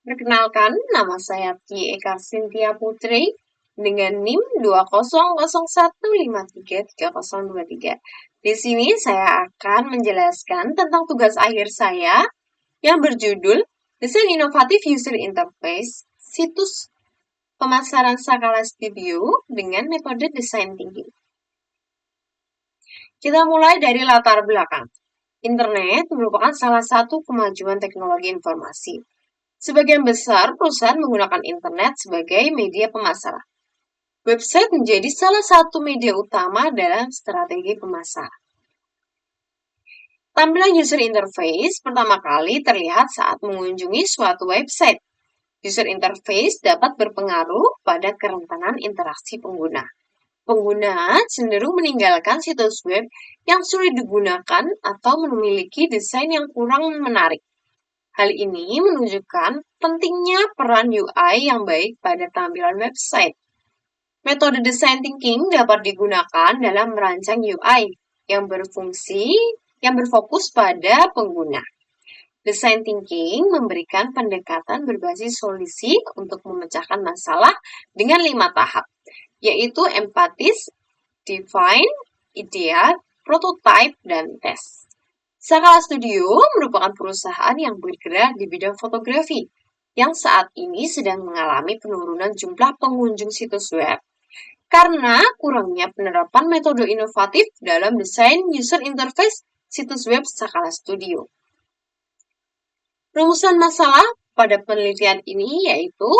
Perkenalkan, nama saya Ti Eka Cynthia Putri dengan NIM 20015333023. Di sini saya akan menjelaskan tentang tugas akhir saya yang berjudul Desain Inovatif User Interface Situs Pemasaran Sakala Studio dengan metode Design Thinking. Kita mulai dari latar belakang. Internet merupakan salah satu kemajuan teknologi informasi. Sebagian besar perusahaan menggunakan internet sebagai media pemasaran. Website menjadi salah satu media utama dalam strategi pemasaran. Tampilan user interface pertama kali terlihat saat mengunjungi suatu website. User interface dapat berpengaruh pada kerentanan interaksi pengguna. Pengguna cenderung meninggalkan situs web yang sulit digunakan atau memiliki desain yang kurang menarik. Hal ini menunjukkan pentingnya peran UI yang baik pada tampilan website. Metode design thinking dapat digunakan dalam merancang UI yang berfokus pada pengguna. Design thinking memberikan pendekatan berbasis solusi untuk memecahkan masalah dengan 5 tahap, yaitu empatis, define, ideate, prototype, dan test. Sakala Studio merupakan perusahaan yang bergerak di bidang fotografi, yang saat ini sedang mengalami penurunan jumlah pengunjung situs web karena kurangnya penerapan metode inovatif dalam desain user interface situs web Sakala Studio. Rumusan masalah pada penelitian ini yaitu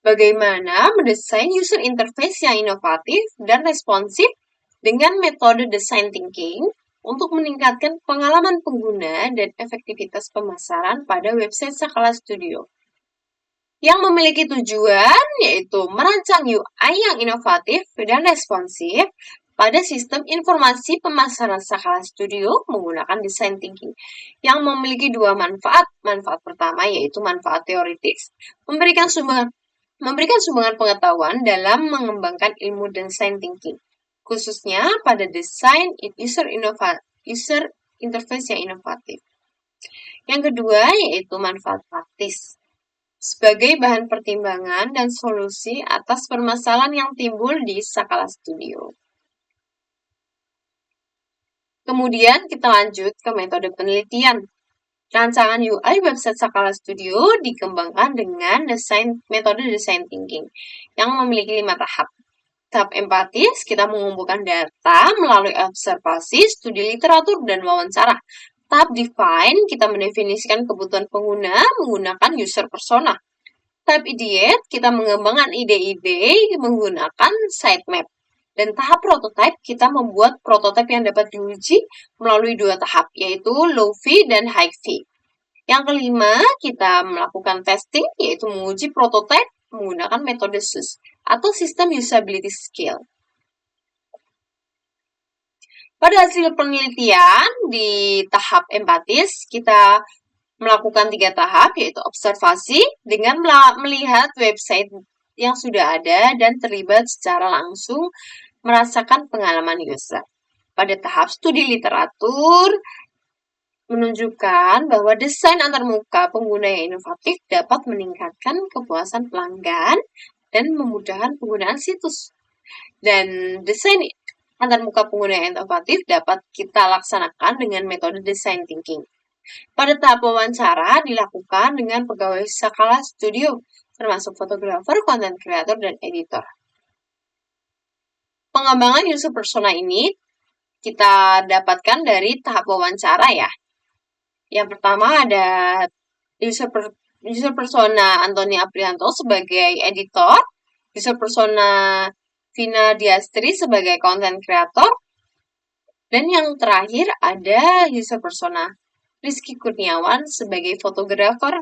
bagaimana mendesain user interface yang inovatif dan responsif dengan metode design thinking untuk meningkatkan pengalaman pengguna dan efektivitas pemasaran pada website Sakala Studio. Yang memiliki tujuan yaitu merancang UI yang inovatif dan responsif pada sistem informasi pemasaran Sakala Studio menggunakan design thinking yang memiliki 2 manfaat. Manfaat pertama yaitu manfaat teoritis, memberikan sumbangan pengetahuan dalam mengembangkan ilmu design thinking, khususnya pada desain user interface yang inovatif. Yang kedua yaitu manfaat praktis, sebagai bahan pertimbangan dan solusi atas permasalahan yang timbul di Sakala Studio. Kemudian kita lanjut ke metode penelitian. Rancangan UI website Sakala Studio dikembangkan dengan metode design thinking yang memiliki 5 tahap. Tahap empatis, kita mengumpulkan data melalui observasi, studi literatur, dan wawancara. Tahap define, kita mendefinisikan kebutuhan pengguna menggunakan user persona. Tahap ideate, kita mengembangkan ide-ide menggunakan sitemap. Dan tahap prototype, kita membuat prototipe yang dapat diuji melalui 2 tahap, yaitu low fee dan high fee. Yang kelima, kita melakukan testing, yaitu menguji prototipe menggunakan metode SUS atau System Usability Scale. Pada hasil penelitian di tahap empatis, kita melakukan 3 tahap, yaitu observasi dengan melihat website yang sudah ada dan terlibat secara langsung merasakan pengalaman user. Pada tahap studi literatur, menunjukkan bahwa desain antarmuka pengguna yang inovatif dapat meningkatkan kepuasan pelanggan dan memudahkan penggunaan situs. Dan desain antarmuka pengguna yang inovatif dapat kita laksanakan dengan metode design thinking. Pada tahap wawancara dilakukan dengan pegawai Sakala Studio, termasuk fotografer, content creator, dan editor. Pengembangan user persona ini kita dapatkan dari tahap wawancara ya. Yang pertama ada user persona Antoni Aprianto sebagai editor, user persona Vina Diastri sebagai content creator, dan yang terakhir ada user persona Rizky Kurniawan sebagai fotografer.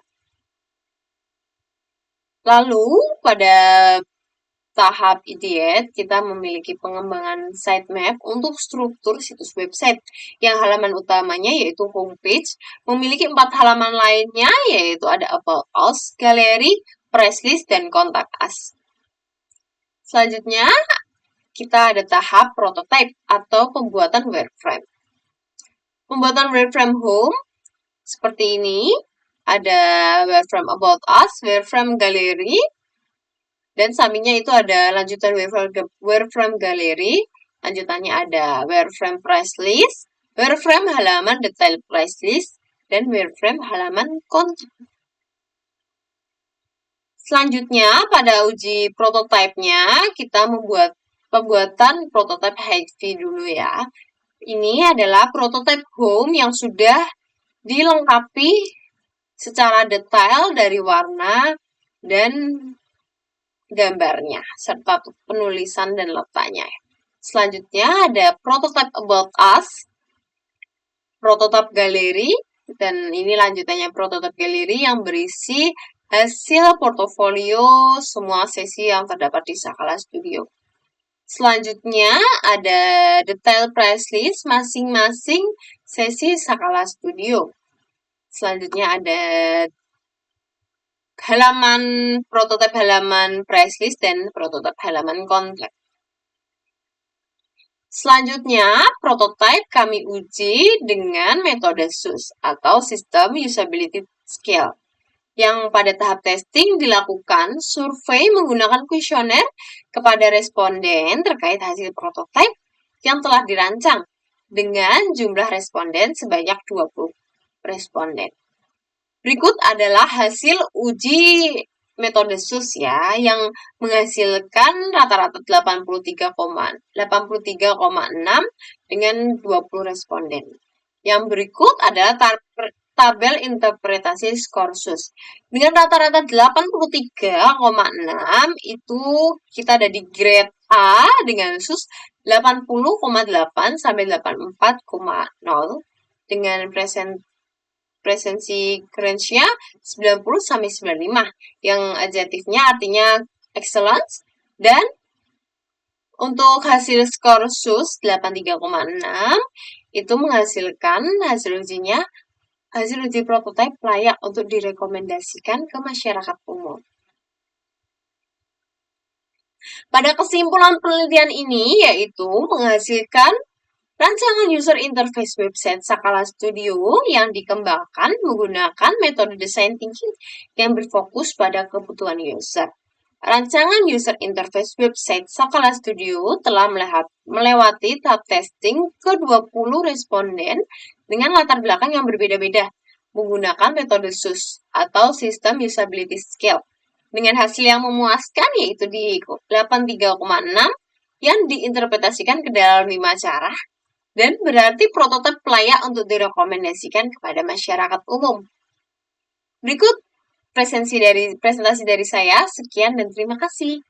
Lalu pada tahap ideate, kita memiliki pengembangan sitemap untuk struktur situs website yang halaman utamanya yaitu homepage, memiliki 4 halaman lainnya yaitu ada About Us, Gallery, Price List, dan Contact Us. Selanjutnya, kita ada tahap prototype atau pembuatan wireframe. Pembuatan wireframe home seperti ini ada where from about us, where from gallery, dan sampingnya itu ada lanjutan where from gallery, lanjutannya ada where from price list, where from halaman detail price list, dan where from halaman kontak. Selanjutnya, pada uji prototipenya, kita membuat pembuatan prototipe HV dulu ya. Ini adalah prototipe home yang sudah dilengkapi secara detail dari warna dan gambarnya, serta penulisan dan letaknya. Selanjutnya ada prototype about us, prototype galeri, dan ini lanjutannya prototype galeri yang berisi hasil portofolio semua sesi yang terdapat di Sakala Studio. Selanjutnya ada detail price list masing-masing sesi Sakala Studio. Selanjutnya ada prototipe halaman price list dan prototipe halaman kontrak. Selanjutnya, prototipe kami uji dengan metode SUS atau System Usability Scale, yang pada tahap testing dilakukan survei menggunakan kuesioner kepada responden terkait hasil prototipe yang telah dirancang dengan jumlah responden sebanyak 20 responden. Berikut adalah hasil uji metode SUS ya, yang menghasilkan rata-rata 83,6 dengan 20 responden. Yang berikut adalah tabel interpretasi skor SUS. Dengan rata-rata 83,6 itu kita ada di grade A dengan SUS 80,8 sampai 84,0 dengan presensi range-nya 90 sampai 95 yang adjektifnya artinya excellence, dan untuk hasil skor SUS 83,6 itu menghasilkan hasil uji prototipe layak untuk direkomendasikan ke masyarakat umum. Pada kesimpulan penelitian ini yaitu menghasilkan rancangan user interface website Sakala Studio yang dikembangkan menggunakan metode design thinking yang berfokus pada kebutuhan user. Rancangan user interface website Sakala Studio telah melewati tahap testing ke 20 responden dengan latar belakang yang berbeda-beda menggunakan metode SUS atau System Usability Scale dengan hasil yang memuaskan yaitu di 83,6 yang diinterpretasikan ke dalam 5 cara dan berarti prototipe layak untuk direkomendasikan kepada masyarakat umum. Berikut presentasi dari saya. Sekian dan terima kasih.